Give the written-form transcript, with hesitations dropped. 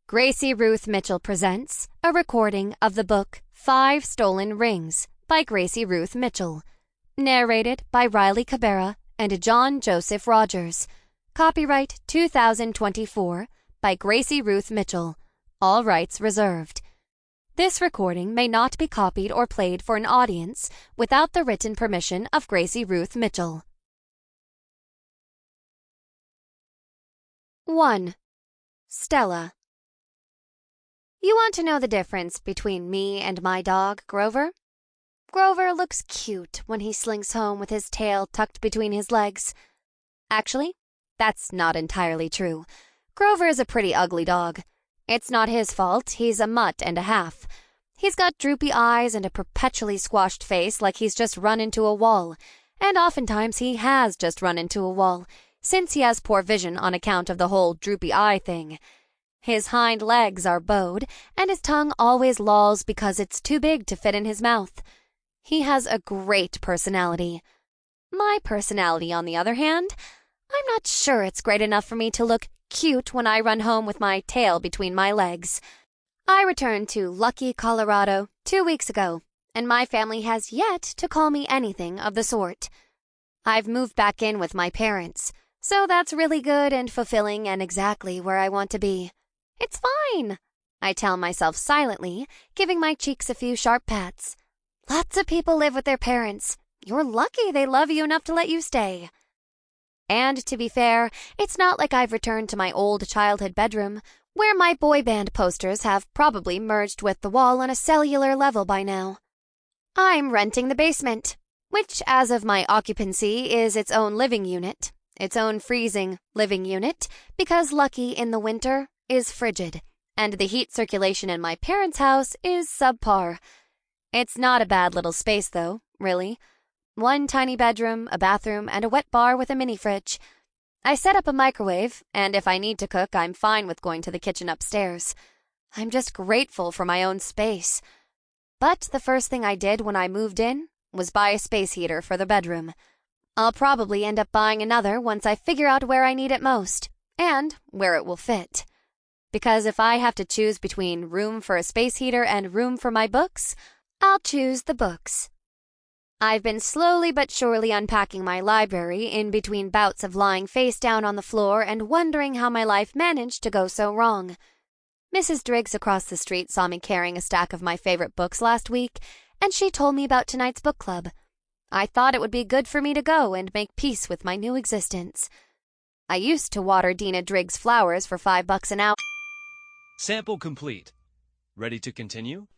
Gracie Ruth Mitchell presents a recording of the book 5 Stolen Rings by Gracie Ruth Mitchell, narrated by Rylee Kuberra and John Joseph Rogers. Copyright 2024 by Gracie Ruth Mitchell. All rights reserved. This recording may not be copied or played for an audience without the written permission of Gracie Ruth Mitchell. 1. Stella. You want to know the difference between me and my dog, Grover? Grover looks cute when he slinks home with his tail tucked between his legs. Actually, that's not entirely true. Grover is a pretty ugly dog. It's not his fault, he's a mutt and a half. He's got droopy eyes and a perpetually squashed face like he's just run into a wall. And oftentimes he has just run into a wall, since he has poor vision on account of the whole droopy eye thing. His hind legs are bowed, and his tongue always lolls because it's too big to fit in his mouth. He has a great personality. My personality, on the other hand, I'm not sure it's great enough for me to look cute when I run home with my tail between my legs. I returned to Lucky, Colorado 2 weeks ago, and my family has yet to call me anything of the sort. I've moved back in with my parents, so that's really good and fulfilling and exactly where I want to be. It's fine, I tell myself silently, giving my cheeks a few sharp pats. Lots of people live with their parents. You're lucky they love you enough to let you stay. And to be fair, it's not like I've returned to my old childhood bedroom, where my boy band posters have probably merged with the wall on a cellular level by now. I'm renting the basement, which as of my occupancy is its own living unit, its own freezing living unit, because Lucky in the winter is frigid, and the heat circulation in my parents' house is subpar. It's not a bad little space, though, really. 1 tiny bedroom, a bathroom, and a wet bar with a mini fridge. I set up a microwave, and if I need to cook, I'm fine with going to the kitchen upstairs. I'm just grateful for my own space. But the first thing I did when I moved in was buy a space heater for the bedroom. I'll probably end up buying another once I figure out where I need it most, and where it will fit. Because if I have to choose between room for a space heater and room for my books, I'll choose the books. I've been slowly but surely unpacking my library in between bouts of lying face down on the floor and wondering how my life managed to go so wrong. Mrs. Driggs across the street saw me carrying a stack of my favorite books last week, and she told me about tonight's book club. I thought it would be good for me to go and make peace with my new existence. I used to water Dina Driggs flowers for $5 an hour. Sample complete. Ready to continue?